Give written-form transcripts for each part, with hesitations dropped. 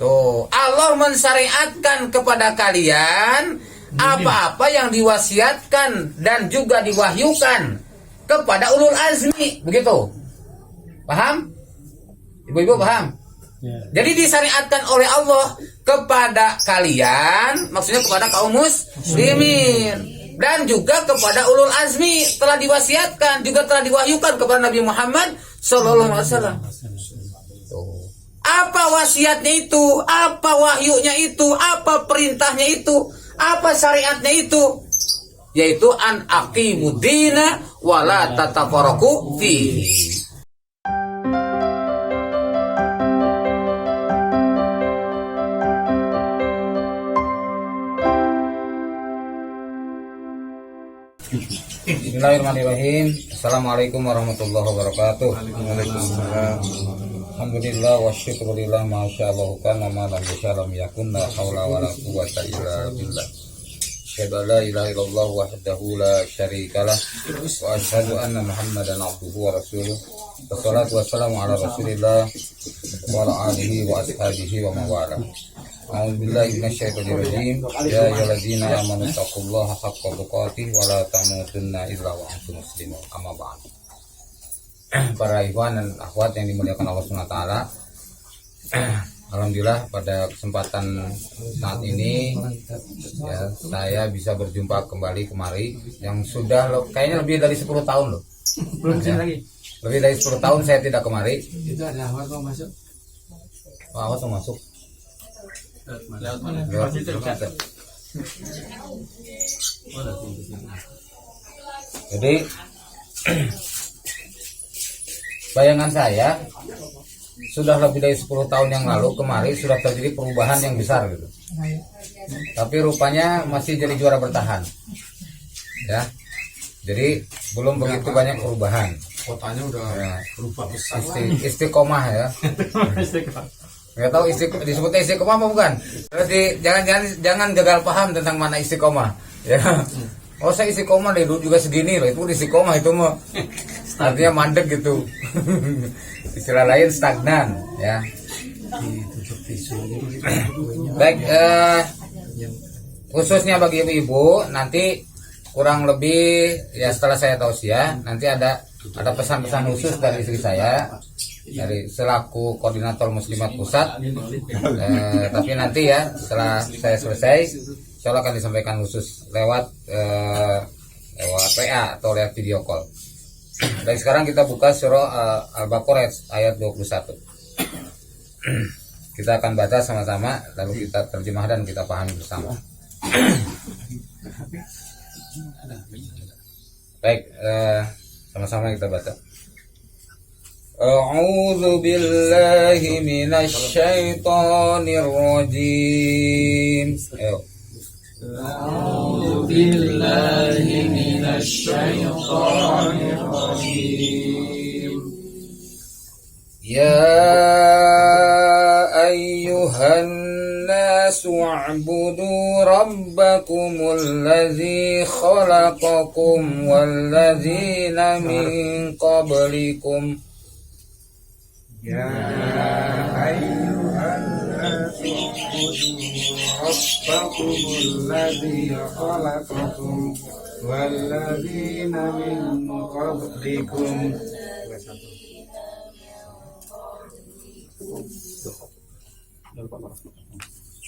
Tuh, Allah mensyariatkan kepada kalian apa-apa yang diwasiatkan dan juga diwahyukan kepada ulul azmi, begitu. Paham? Ibu-ibu paham? Ya. Jadi disyariatkan oleh Allah kepada kalian, maksudnya kepada kaum muslimin, dan juga kepada ulul azmi telah diwasiatkan, juga telah diwahyukan kepada Nabi Muhammad sallallahu alaihi wasallam. Apa wasiatnya itu? Apa wahyunya itu? Apa perintahnya itu? Apa syariatnya itu? Yaitu an aqimuddina wala tatafarraqu fihi. Bismillahirrahmanirrahim. Assalamualaikum warahmatullahi wabarakatuh. Waalaikumsalam. Alhamdulillah wa syukurillah ma sya'allahu kana ma lam yasha' lam yakun la haula wala quwwata illa billah. Asyhadu an la ilaha illallah wahdahu la syarikalah wa asyhadu anna Muhammadan abduhu wa rasuluh. Wassalatu wassalamu ala Rasulillah wa ala alihi wa ashabihi wa man wala. A'udzubillahi minasyaitonir rajim. Ya ayyuhalladzina amanu taqullaha haqqa tuqatih wa la tamutunna illa wa antum muslimun. Amma ba'd. Para ikhwan dan akhwat yang dimuliakan Allah SWT, alhamdulillah pada kesempatan saat ini ya, saya bisa berjumpa kembali kemari yang sudah kayaknya lebih dari 10 tahun loh. Belum Ya, lagi. lebih dari 10 tahun saya tidak kemari. Itu ada awal kok masuk. Awas masuk. Lewat mana? Lewat Itu dekat. Jadi bayangan saya sudah lebih dari 10 tahun yang lalu kemarin sudah terjadi perubahan yang besar gitu. Tapi rupanya masih jadi juara bertahan. Ya. Jadi belum begitu banyak perubahan. Kotanya udah Ya. berubah besar. Istiqomah ya. Nggak tahu disebutnya istiqomah apa bukan? Berarti jangan gagal paham tentang mana istiqomah. Ya. Oh saya istiqomah deh, dulu juga segini loh. Itu istiqomah itu mah artinya mandek gitu. Istilah lain stagnan ya. Baik, khususnya bagi ibu-ibu nanti kurang lebih ya setelah saya tausiah nanti ada pesan-pesan khusus dari istri saya dari selaku koordinator Muslimat Pusat. Tapi nanti ya setelah saya selesai insya Allah akan disampaikan khusus lewat PA atau lewat video call. Dan sekarang kita buka surah Al-Baqarah ayat 21. Kita akan baca sama-sama lalu kita terjemah dan kita pahami bersama. Baik, sama-sama kita baca. A'udzu billahi minasy syaithanir rajim. Ayo. أعوذ بالله من الشيطان الرجيم يا أيها الناس اعبدوا ربكم الذي خلقكم والذين من قبلكم يا أيها الناس اعبدوا ربكم الذي خلقكم والذين من قبلكم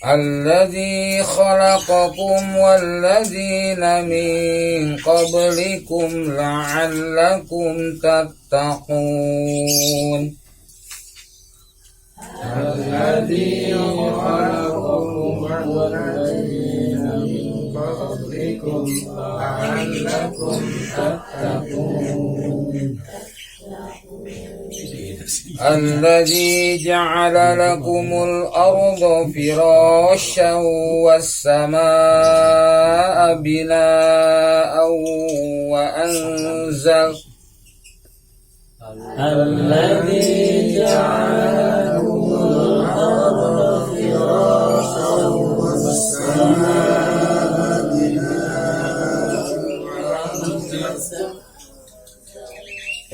الذي خلقكم والذين من قبلكم لعلكم تتقون الذي خلقكم والذين من قبلكم لعلكم تتقون الذي جعل لكم الأرض فراشا والسماء بناء وأنزل الذي جعل لكم الأرض فراشا والسماء بناء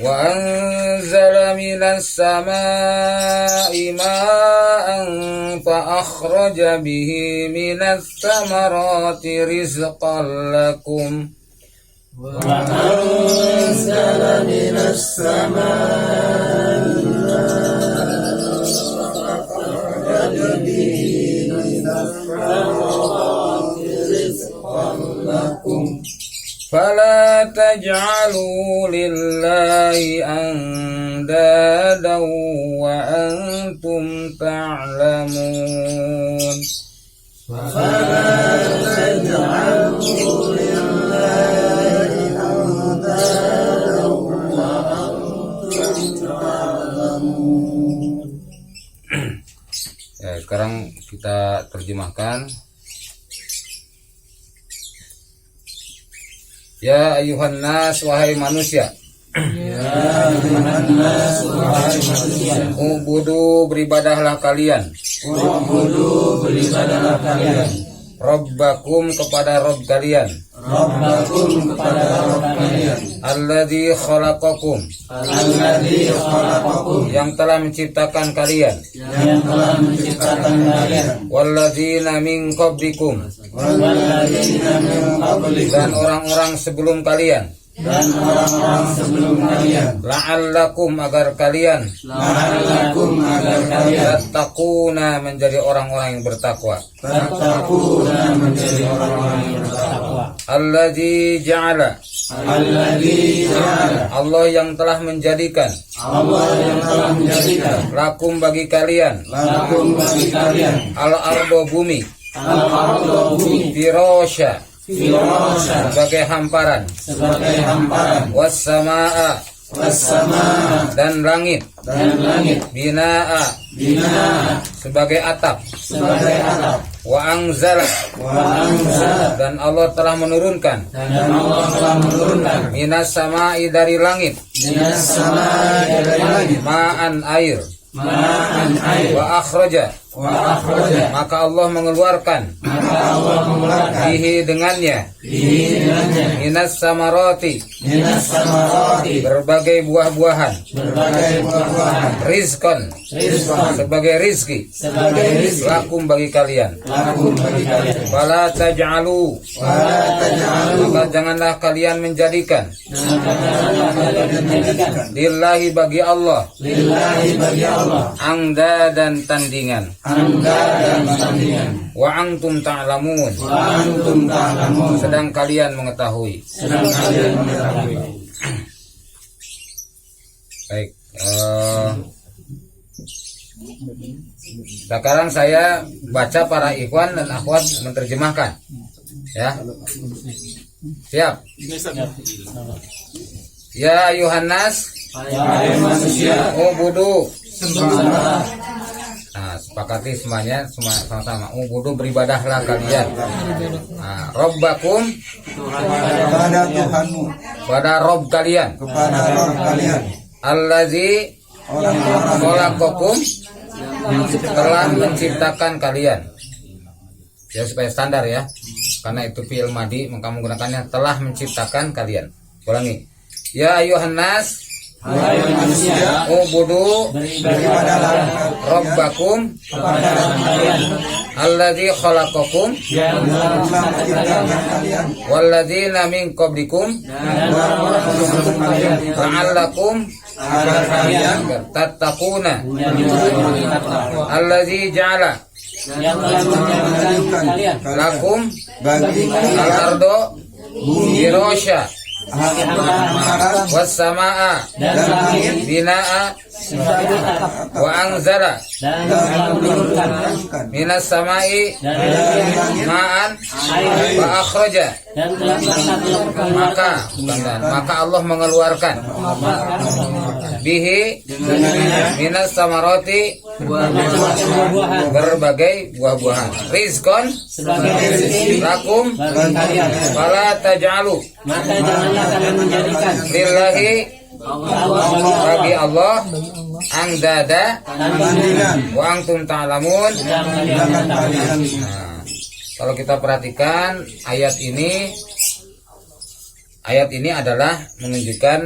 وأنزل من السماء ماء فأخرج به من الثمرات رزقا لكم وأنزل من السماء فأخرج به من الثمرات رزقا لكم فلا تجعلوا لله أندادا وأنتم تعلمون فلا تجعلوا لله أندادا وأنتم تعلمون. Ya, sekarang kita terjemahkan. Ya ayuhan nas, wahai manusia. Ya ayuhan nas, wahai manusia. Ubudu, beribadahlah kalian. Ubudu, beribadahlah kalian. Rabbakum, kepada Rabb kalian. Rabbakum, kepada Rabb kalian. Alladzi khalaqakum, Alladzi khalaqakum, yang telah menciptakan kalian. yang telah menciptakan kalian. Walladzina min qablikum, Walladzina min qablikum, dan orang-orang sebelum kalian. dan orang-orang sebelum kalian. La'allakum, agar kalian. La'allakum, agar kalian. Tattaquna, menjadi orang-orang yang bertakwa. Tattaquna, menjadi orang-orang yang bertakwa. Alladzi ja'ala, Alladzi ja'ala, Allah yang telah menjadikan. Allah yang telah menjadikan. Lakum, bagi kalian. Lakum, bagi kalian. Al-ardo, bumi. Al-ardo, bumi. Firasya, Firasya, sebagai hamparan. sebagai hamparan. Was-samaa, Was-samaa, dan langit. dan langit. Binaa, Binaa, sebagai atap. sebagai atap. Wa anzala, Wa anzala, dan Allah telah menurunkan. dan Allah telah menurunkan. Minas samai, dari langit. Minas samaa'i, dari langit. Ma'an, air. Ma'an, air. Wa akhraja, Wa akhraja, maka Allah mengeluarkan. maka Allah mengeluarkan. Bihi, dengannya. Bihi, dengannya. Minas samarati, Minas samarati, berbagai buah-buahan. berbagai buah-buahan. Rizqan, Rizqan, sebagai rizki. sebagai rizki. Lakum, bagi kalian. Lakum, bagi kalian. Fala taj'alu, Wala taj'alu, maka janganlah kalian menjadikan. dan janganlah kalian menjadikan. Lillahi, bagi Allah. Lillahi, bagi Allah. Angda, dan tandingan. Anda dan tandingan. Wa antum ta'lamun, Wa antum ta'lamun, sedang kalian mengetahui. sedang kalian mengetahui. Baik, sekarang saya baca, para ikhwan dan akhwat menerjemahkan. Ya, siap. Ya Yohanes, Wahai manusia, ubudu. sembahlah. Nah, sepakati semuanya, sama-sama. Ubudu, beribadahlah kalian. Nah, Rabbakum, Kepada Tuhanmu, pada Rabb kalian. kepada Rabb kalian. Allazi Orang-orang khalaqakum, telah menciptakan kalian. Ya, supaya standar ya. Karena itu fi'il madi, maka menggunakannya telah menciptakan kalian. Ulangi. Ya ayuhan nas, wahai manusia, ubudu beribadahlah Rabbakum kepada Rabb kalian allazi khalaqakum yang telah menciptakan kalian walladzina min qablikum dan orang-orang sebelum kalian la'allakum agar kalian tattaquna menjadi orang yang bertakwa. allazi ja'ala Yang telah menjadikan kalian lakum bagi kalian al-ardo bumi firasya hamparan was samaa dan langit binaa sebagai atap wa anzala dan menurunkan minas samai dari langit ma'an air wa akhraja, dan telah maka Allah mengeluarkan bihi minas samarati, buah-buahan berbagai buah-buahan, rizqan sebagai rezeki lakum bagi kalian. fala taj'alu Maka janganlah kalian menjadikan lillahi, bagi Allah, angdada tandingan wa antum ta'lamun. yang kalian mengetahui. Nah, kalau kita perhatikan ayat ini adalah menunjukkan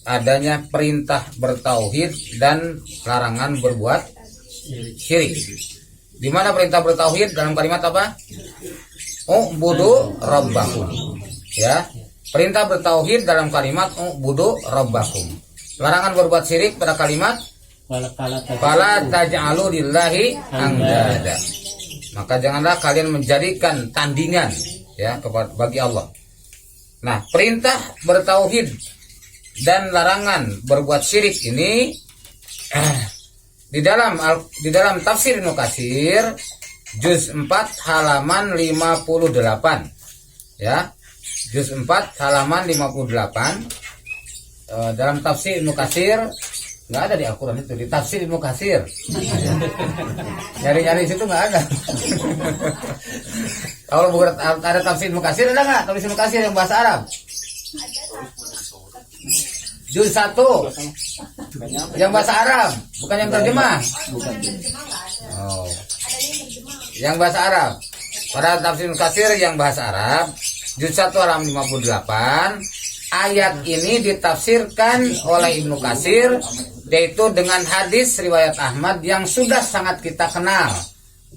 adanya perintah bertauhid dan larangan berbuat syirik. Di mana perintah bertauhid dalam kalimat apa? U'budu rabbakum. Ya. Perintah bertauhid dalam kalimat u'budu rabbakum. Larangan berbuat syirik pada kalimat fala taj'alu lillahi andada. Maka janganlah kalian menjadikan tandingan ya bagi Allah. Nah, perintah bertauhid dan larangan berbuat syirik ini di dalam tafsir Ibnu Katsir juz 4 halaman 58 ya. Juz 4 halaman 58 dalam tafsir Ibnu Katsir, nggak ada di Al-Qur'an itu, di tafsir Ibnu Katsir. Nyari-nyari situ nggak ada. Kalau bukan ada tafsir Ibnu Katsir, ada nggak tafsir Ibnu Katsir yang bahasa Arab? Juz 1 yang bahasa Arab, bukan yang terjemah. Oh. Yang bahasa Arab. Pada tafsir Ibnu Katsir yang bahasa Arab, juz 1 halaman 58, ayat ini ditafsirkan oleh Ibnu Katsir yaitu dengan hadis riwayat Ahmad yang sudah sangat kita kenal.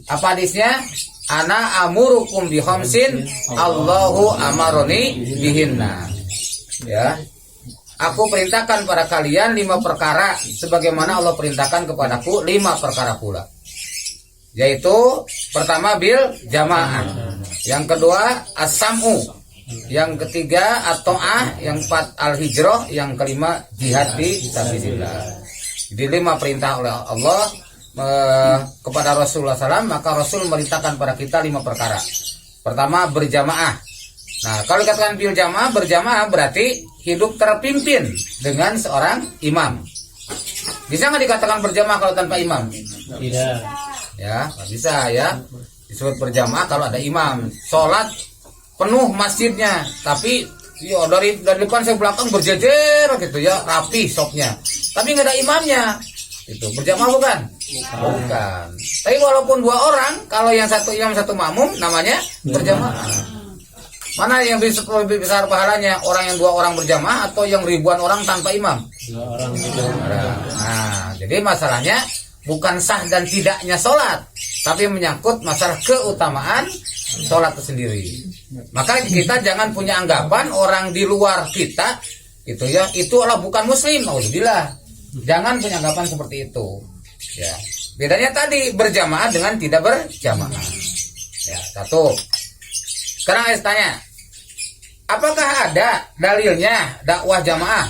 Apa hadisnya? Ana amurukum bihomsin Allahu amaroni bihinna. Ya. Aku perintahkan pada kalian 5 perkara sebagaimana Allah perintahkan kepadaku 5 perkara pula. Yaitu pertama bil jamaah, yang kedua as-sam'u, yang ketiga at-ta'ah, yang keempat al-hijrah, yang kelima jihad fi sabilillah. Jadi 5 perintah oleh Allah kepada Rasulullah SAW, maka Rasul merintahkan pada kita 5 perkara. Pertama berjamaah. Nah, kalau dikatakan bil jamaah, berjamaah berarti hidup terpimpin dengan seorang imam. Bisa nggak dikatakan berjamaah kalau tanpa imam? Tidak. Ya, nggak bisa ya. Disebut berjamaah kalau ada imam. Sholat penuh masjidnya, tapi ya dari depan sampai belakang berjejer gitu ya, rapi sopnya. Tapi nggak ada imamnya. Itu berjamaah bukan? Bukan. Tapi walaupun 2 orang, kalau yang satu imam satu makmum namanya berjamaah. Mana yang lebih besar pahalanya? Orang yang 2 orang berjamaah atau yang ribuan orang tanpa imam? 2 orang. Nah, jadi masalahnya bukan sah dan tidaknya sholat, tapi menyangkut masalah keutamaan sholat itu sendiri. Maka kita jangan punya anggapan orang di luar kita itu ya, itu adalah bukan muslim. Alhamdulillah. Jangan punya anggapan seperti itu. Ya. Bedanya tadi berjamaah dengan tidak berjamaah. Ya, satu. Sekarang saya tanya, apakah ada dalilnya dakwah jamaah?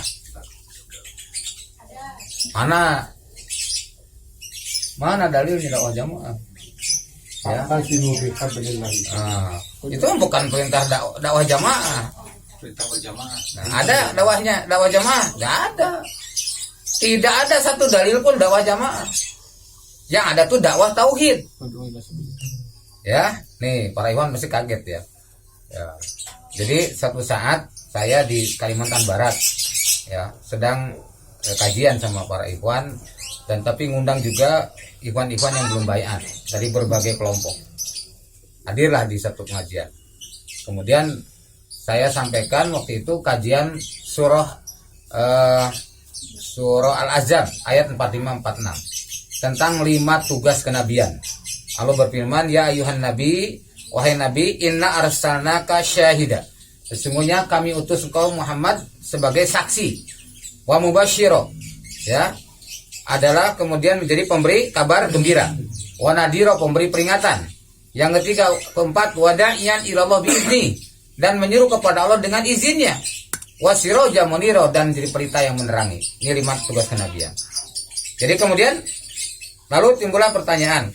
Mana dalilnya dakwah jamaah? Ya. Itu bukan perintah dakwah jamaah. Perintah berjamaah. Nah, ada dakwah jamaah? Nggak ada. Tidak ada satu dalil pun dakwah jamaah. Yang ada tuh dakwah tauhid. Ya, nih para ikhwan mesti kaget ya. Ya. Jadi suatu saat saya di Kalimantan Barat ya, sedang kajian sama para ikhwan, dan tapi ngundang juga ikhwan-ikhwan yang belum baiat dari berbagai kelompok. Hadirlah di satu pengajian. Kemudian saya sampaikan waktu itu kajian surah Al-Ahzab ayat 45-46 tentang 5 tugas kenabian. Allah berfirman, ya ayuhan nabi, wahai nabi, inna arsalnaka syahida. Sesungguhnya kami utus engkau Muhammad sebagai saksi. Wa mubasyiro, ya, adalah kemudian menjadi pemberi kabar gembira. Wa nadiro, pemberi peringatan. Yang ketiga, keempat, wada'iyan ilallah biizni, dan menyeru kepada Allah dengan izinnya. Wa siroja muniro, dan jadi pelita yang menerangi. Ini 5 tugas kenabian. Jadi kemudian lalu timbullah pertanyaan.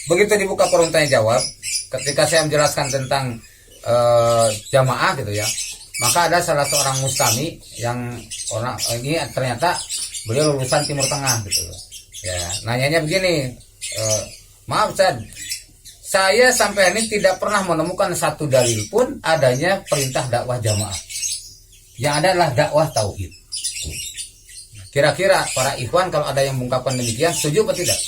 Begitu dibuka forum tanya jawab, ketika saya menjelaskan tentang jamaah gitu ya, maka ada salah seorang mustami yang orang ini ternyata beliau lulusan Timur Tengah gitu ya, nanyanya begini, maaf Ustaz, saya sampai ini tidak pernah menemukan satu dalil pun adanya perintah dakwah jamaah. Yang ada adalah dakwah tauhid. Kira-kira para ikhwan kalau ada yang mengungkapkan demikian, setuju atau tidak?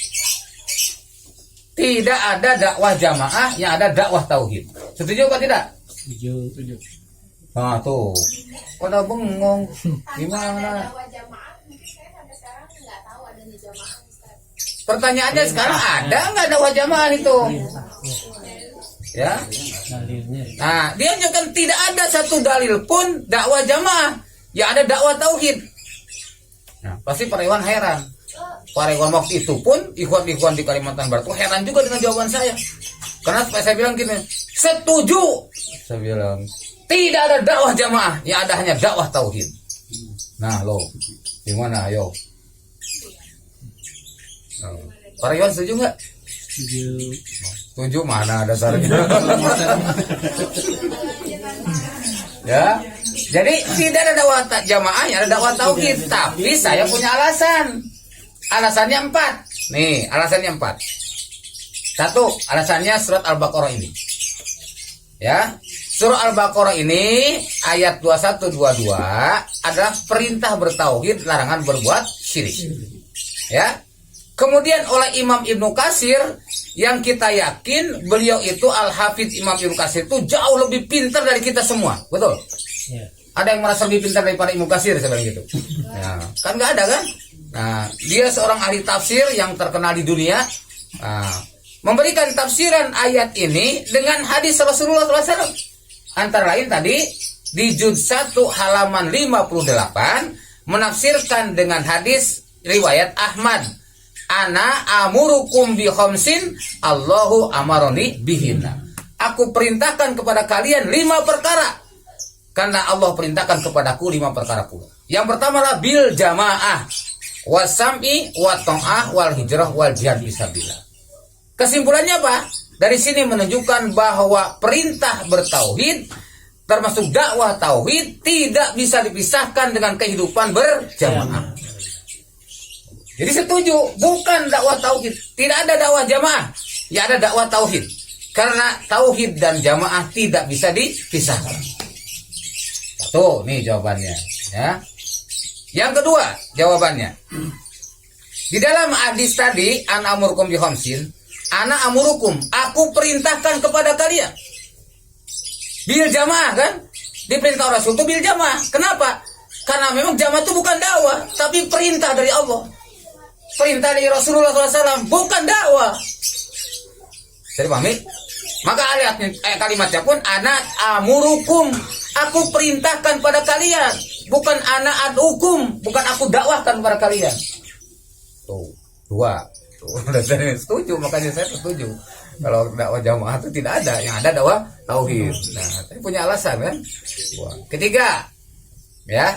Tidak ada dakwah jamaah, yang ada dakwah tauhid. Setuju atau tidak? Setuju. Nah tuh, pada bengong. Gimana? Pertanyaannya sekarang ada nggak dakwah jamaah itu? Ya. Nah, dia kan tidak ada satu dalil pun dakwah jamaah. Ya ada dakwah tauhid. Nah, pasti Pak Iwan heran. Pak Iwan waktu itu pun ikhwan-ikhwan di Kalimantan Barat tuh heran juga dengan jawaban saya. Karena saya bilang gini, setuju. Saya bilang tidak ada dakwah jamaah, yang ada hanya dakwah tauhid. Nah, lo gimana? Ayo. Pak Iwan setuju nggak? Setuju mana ada dasarnya? Ya, jadi tidak ada dakwah jamaah, ya ada dakwah tauhid. Tapi saya punya alasan. Alasannya 4. Nih, alasannya 4. 1, alasannya surat Al-Baqarah ini. Ya, surah Al-Baqarah ini ayat 21-22 adalah perintah bertauhid, larangan berbuat syirik. Ya. Kemudian oleh Imam Ibnu Katsir yang kita yakin beliau itu Al-Hafidz Imam Ibnu Katsir itu jauh lebih pintar dari kita semua, betul? Ya. Ada yang merasa lebih pintar daripada Ibnu Katsir sebenarnya gitu? Ya, kan nggak ada kan? Nah, dia seorang ahli tafsir yang terkenal di dunia. Nah, memberikan tafsiran ayat ini dengan hadis Rasulullah SAW. Antara lain tadi di juz 1 halaman 58 menafsirkan dengan hadis riwayat Ahmad. Ana amurukum bi khamsin Allahu amaroni bihinna. Aku perintahkan kepada kalian 5 perkara. Karena Allah perintahkan kepadaku 5 perkara pula. Yang pertama adalah bil jamaah, wasam'i wa ta'ah wal hijrah wal jihad fisabilillah. Kesimpulannya apa? Dari sini menunjukkan bahwa perintah bertauhid termasuk dakwah tauhid tidak bisa dipisahkan dengan kehidupan berjamaah. Jadi setuju, bukan dakwah tauhid. Tidak ada dakwah jamaah, ya ada dakwah tauhid. Karena tauhid dan jamaah tidak bisa dipisahkan. Satu, nih jawabannya. Ya. Yang kedua, jawabannya. Di dalam hadis tadi, ana amurukum bi khamsin, ana amurukum, aku perintahkan kepada kalian. Bil jamaah kan? Diperintah Rasul itu bil jamaah. Kenapa? Karena memang jamaah itu bukan dakwah, tapi perintah dari Allah. Perintah dari Rasulullah SAW, bukan dakwah. Jadi pahami? Maka kalimatnya pun anak amurukum, aku perintahkan pada kalian, bukan anak ad'ukum, bukan aku dakwahkan pada kalian. Tuh, 2. Saya setuju, makanya saya setuju. Kalau dakwah jamaah itu tidak ada, yang ada dakwah tauhid. Nah, saya punya alasan kan? Ketiga, ya,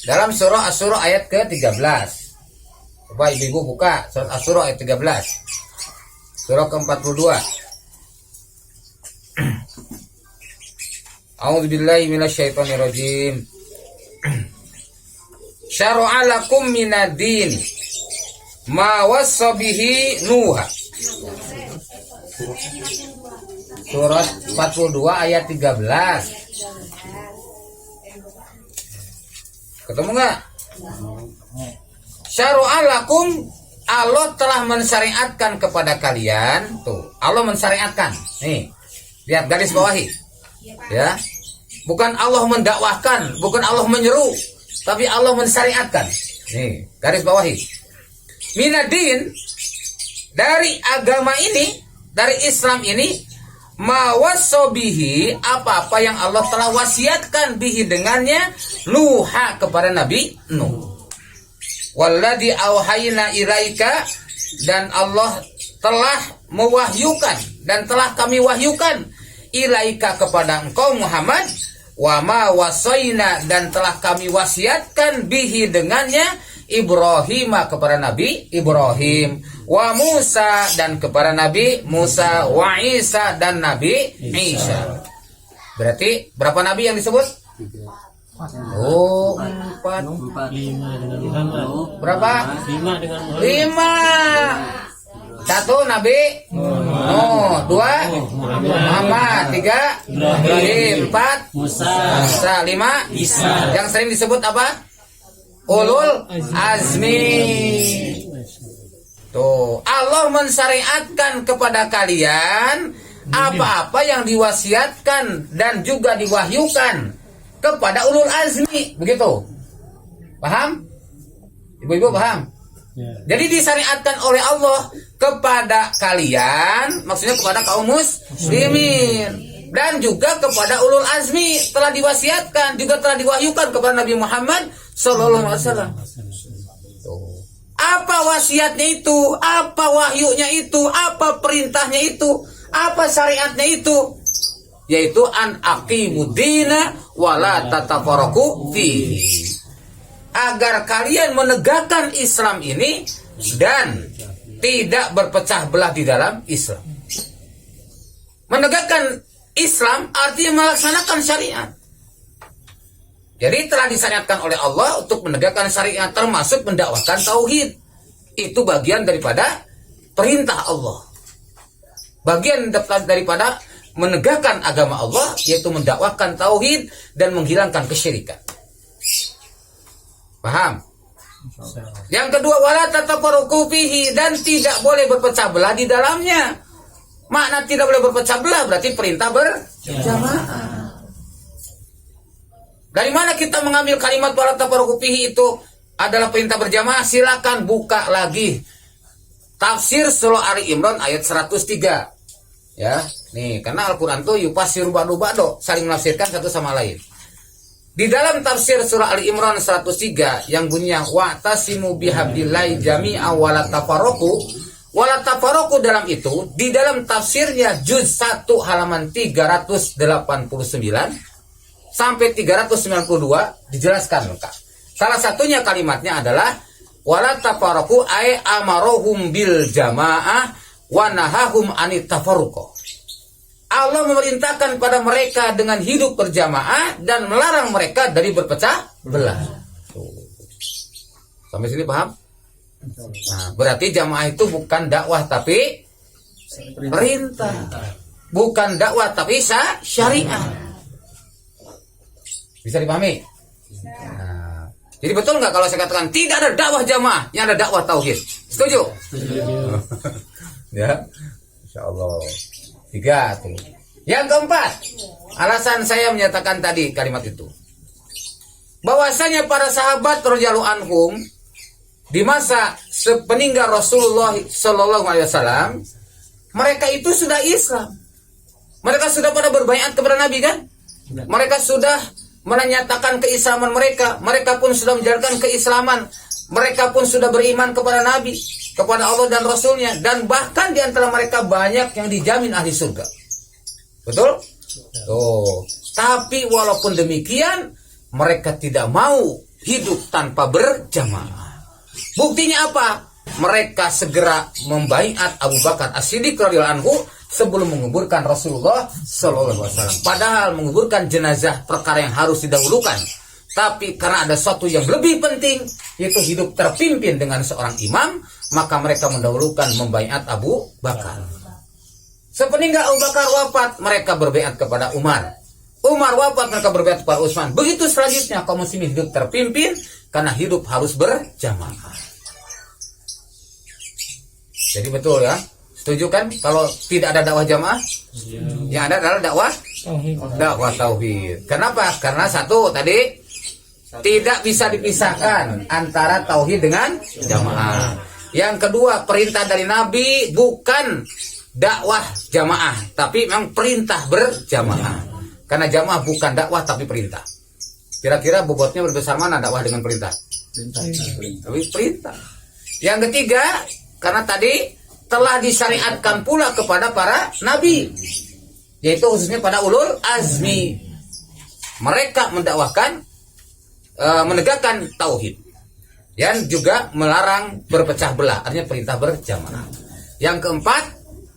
dalam surah Asy-Syura ayat ke-13. Coba ibu buka surat Asy-Syura ayat 13. Surah ke-42. A'udzubillahi minasyaitonirrajim. Syara'a lakum minad-din ma wassa bihi Nuh. Surat 42 ayat 13. Ketemu enggak? Syara'a lakum, Allah telah mensyariatkan kepada kalian. Tuh, Allah mensyariatkan. Nih, lihat garis bawahi. Ya. Bukan Allah mendakwahkan, bukan Allah menyeru, tapi Allah mensyariatkan. Nih, garis bawahi. Minadin, dari agama ini, dari Islam ini, mawassobihi, apa-apa yang Allah telah wasiatkan bihi dengannya, Nuha kepada Nabi Nuh. Walladzi auhayna ilaika, dan Allah telah mewahyukan dan telah kami wahyukan ilaika kepada engkau Muhammad, wa ma wasaina, dan telah kami wasiatkan bihi dengannya Ibrahim kepada Nabi Ibrahim, wa Musa, dan kepada Nabi Musa, wa Isa, dan Nabi Isa. Berarti berapa nabi yang disebut? 4. 5 dengan Muhammad. Berapa? 5 dengan Muhammad. 1 Nabi Nuh, 2 Muhammad, 3 Ibrahim, 4 Musa, 5 Isa. Yang sering disebut apa? Ulul azmi. Tuh, Allah mensyariatkan kepada kalian apa-apa yang diwasiatkan dan juga diwahyukan kepada ulul azmi, begitu. Paham? Ibu-ibu paham? Jadi disyariatkan oleh Allah kepada kalian, maksudnya kepada kaum muslimin, dan juga kepada ulul azmi telah diwasiatkan, juga telah diwahyukan kepada Nabi Muhammad sallallahu alaihi wasallam. Apa wasiatnya itu? Apa wahyunya itu? Apa perintahnya itu? Apa syariatnya itu? Yaitu an aqimuddina wala tatafarraqu fihi. Agar kalian menegakkan Islam ini dan tidak berpecah belah di dalam Islam. Menegakkan Islam artinya melaksanakan syariat. Jadi telah disyariatkan oleh Allah untuk menegakkan syariat, termasuk mendakwahkan tauhid. Itu bagian daripada perintah Allah. Bagian daripada menegakkan agama Allah, yaitu mendakwahkan tauhid dan menghilangkan kesyirikan. Paham? Yang kedua, wala tatafarraqu fihi, dan tidak boleh berpecah belah di dalamnya. Makna tidak boleh berpecah belah berarti perintah berjamaah. Dari mana kita mengambil kalimat wala tatafarraqu fihi itu adalah perintah berjamaah? Silakan buka lagi tafsir surah Ali Imran ayat 103. Ya, nih karena Al-Qur'an tuh yufasiru ba'du saling menafsirkan satu sama lain. Di dalam tafsir surah Ali Imran 103 yang bunyinya wa'tasimu bihablillahi jami'a wala tafarraqu. Wala tafarraqu dalam itu, di dalam tafsirnya juz 1 halaman 389 sampai 392 dijelaskan lengkap. Salah satunya kalimatnya adalah wala tafarraqu ay amarohum bil jamaah wa nahahum anit tafarruq. Allah memerintahkan pada mereka dengan hidup berjamaah dan melarang mereka dari berpecah belah. Sampai sini paham? Nah, berarti jamaah itu bukan dakwah tapi perintah. Bukan dakwah tapi syariat. Bisa dipahami? Nah, jadi betul nggak kalau saya katakan tidak ada dakwah jamaah, yang ada dakwah tauhid? Setuju? Ya, insya Allah. 3 tuh. Yang keempat, alasan saya menyatakan tadi kalimat itu, bahwasanya para sahabat radhiyallahu anhum di masa sepeninggal Rasulullah sallallahu alaihi wasallam, mereka itu sudah Islam. Mereka sudah pada berbaiat kepada Nabi kan? Mereka sudah menyatakan keislaman mereka. Mereka pun sudah menjalankan keislaman. Mereka pun sudah beriman kepada Nabi, kepada Allah dan Rasulnya, dan bahkan di antara mereka banyak yang dijamin ahli surga. Betul? Tuh. Tapi walaupun demikian, mereka tidak mau hidup tanpa berjamaah. Buktinya apa? Mereka segera membaiat Abu Bakar As-Siddiq radhiyallahu anhu sebelum menguburkan Rasulullah sallallahu alaihi wasallam. Padahal menguburkan jenazah perkara yang harus didahulukan. Tapi karena ada sesuatu yang lebih penting, yaitu hidup terpimpin dengan seorang imam, maka mereka mendahulukan membaiat Abu Bakar. Sepeninggal Abu Bakar wafat, mereka berbaiat kepada Umar. Umar wafat, mereka berbaiat kepada Utsman. Begitu selanjutnya kaum muslimin hidup terpimpin karena hidup harus berjamaah. Jadi betul ya? Setuju kan kalau tidak ada dakwah jamaah? Yang ada adalah dakwah tauhid. Kenapa? Karena satu tadi tidak bisa dipisahkan antara tauhid dengan jamaah. Yang kedua, perintah dari Nabi bukan dakwah jamaah, tapi memang perintah berjamaah. Karena jamaah bukan dakwah tapi perintah. Kira-kira bobotnya berbesar mana dakwah dengan perintah? Perintah. Yang ketiga, karena tadi telah disyariatkan pula kepada para nabi, yaitu khususnya pada ulul azmi. Mereka mendakwahkan, menegakkan tauhid, yang juga melarang berpecah belah, artinya perintah berjamaah. Yang keempat,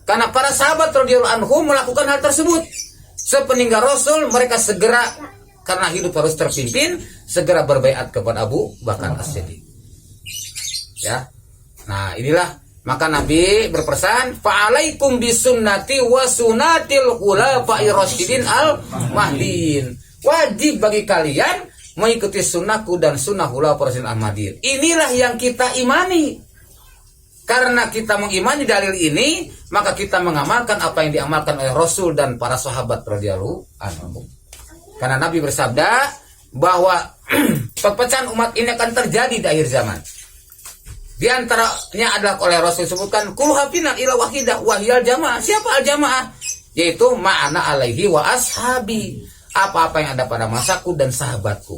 karena para sahabat radhiyallahu anhum melakukan hal tersebut. Sepeninggal Rasul, mereka segera, karena hidup harus terpimpin, segera berbaiat kepada Abu Bakar As-Siddiq. Ya. Nah, inilah maka Nabi berpesan, fa'alaikum bisunnati wa sunnatil khulafa'ir rasyidin al-mahdiin. Wajib bagi kalian mengikuti sunnahku dan sunnah khulafa'ir rasyidin al-mahdiin. Inilah yang kita imani. Karena kita mengimani dalil ini, maka kita mengamalkan apa yang diamalkan oleh Rasul dan para sahabat radhiyallahu anhum. Karena Nabi bersabda bahwa perpecahan umat ini akan terjadi di akhir zaman. Di antaranya adalah oleh Rasul sebutkan kul hafinan ila wahidah wahyal jamaah. Siapa al jamaah? Yaitu ma'ana alaihi wa ashabi. Apa-apa yang ada pada masaku dan sahabatku.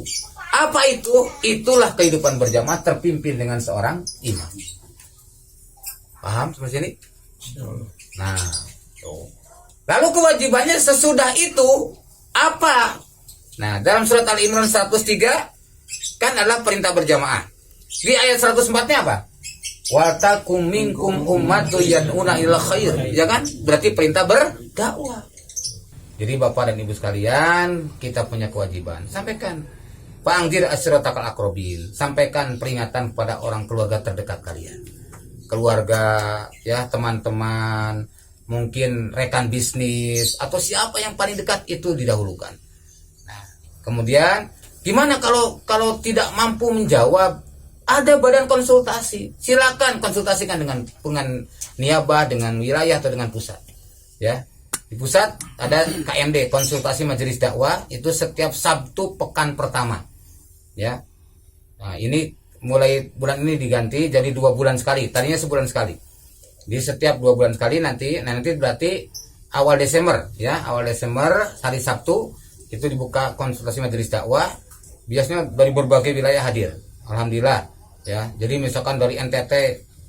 Apa itu? Itulah kehidupan berjamaah terpimpin dengan seorang imam. Paham sampai sini? Nah, tuh. Lalu kewajibannya sesudah itu apa? Nah, dalam surat Al-Imran 103 kan adalah perintah berjamaah. Di ayat 104-nya apa? Wa takum minkum ummatun yad'una ila khair. Ya kan? Berarti perintah berdakwah. Jadi Bapak dan Ibu sekalian, kita punya kewajiban. Sampaikan Fa'angzir asyiratakal aqrabin. Sampaikan peringatan kepada orang keluarga terdekat kalian. Keluarga, ya, teman-teman, mungkin rekan bisnis atau siapa yang paling dekat itu didahulukan. Nah, kemudian gimana kalau tidak mampu menjawab? Ada badan konsultasi. Silakan konsultasikan dengan niabah, dengan wilayah atau dengan pusat. Ya. Di pusat ada KMD, konsultasi majelis dakwah, itu setiap Sabtu pekan pertama. Ya. Nah, ini mulai bulan ini diganti jadi 2 bulan sekali. Tadinya sebulan sekali. Di setiap 2 bulan sekali nanti berarti awal Desember, ya, awal Desember hari Sabtu itu dibuka konsultasi majelis dakwah. Biasanya dari berbagai wilayah hadir. Alhamdulillah. Ya, jadi misalkan dari NTT,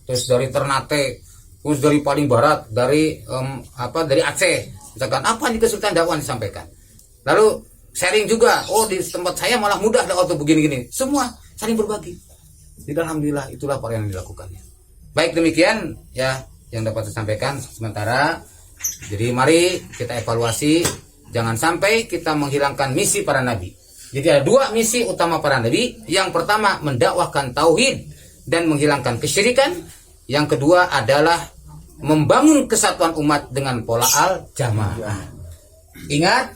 terus dari Ternate, terus dari paling barat, dari dari Aceh, misalkan apa nih kesulitan dakwah disampaikan. Lalu sharing juga, oh di tempat saya malah mudah dakwah tuh begini-gini. Semua saling berbagi. Jadi alhamdulillah itulah apa yang dilakukannya. Baik, demikian ya yang dapat saya sampaikan sementara. Jadi mari kita evaluasi, jangan sampai kita menghilangkan misi para nabi. Jadi ada 2 misi utama para nabi. Yang pertama mendakwahkan tauhid dan menghilangkan kesyirikan. Yang kedua adalah membangun kesatuan umat dengan pola al-jamaah. Ingat,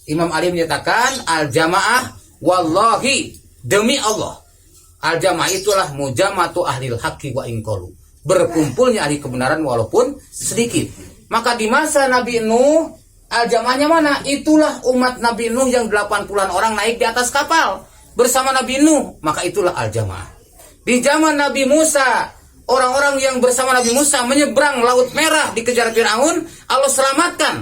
Imam Ali menyatakan al-jamaah wallahi, demi Allah. Al-jamaah itulah mujamatu ahlil haqqi wa inqalu. Berkumpulnya ahli kebenaran walaupun sedikit. Maka di masa Nabi Nuh, al-jamaahnya mana? Itulah umat Nabi Nuh yang 80-an orang naik di atas kapal bersama Nabi Nuh. Maka itulah al-jamaah. Di zaman Nabi Musa, orang-orang yang bersama Nabi Musa menyeberang Laut Merah dikejar Fir'aun, Allah selamatkan.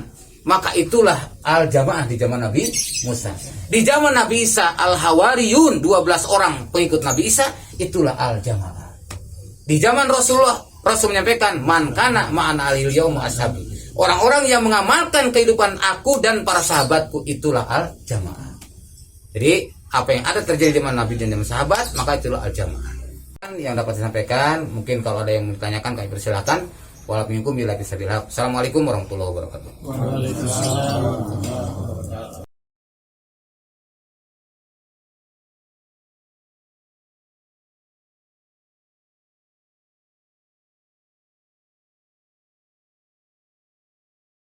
Maka itulah al-jamaah di zaman Nabi Musa. Di zaman Nabi Isa, al-hawariyun, 12 orang pengikut Nabi Isa, itulah al-jamaah. Di zaman Rasulullah, Rasul menyampaikan, man kana ma'ana alil yauma ashabi. Orang-orang yang mengamalkan kehidupan aku dan para sahabatku, itulah al-jamaah. Jadi apa yang ada terjadi di zaman Nabi dan zaman sahabat, maka itulah al-jamaah. Yang dapat saya sampaikan, mungkin kalau ada yang bertanyakan kami persilakan. Assalamualaikum warahmatullahi wabarakatuh. Waalaikumsalam.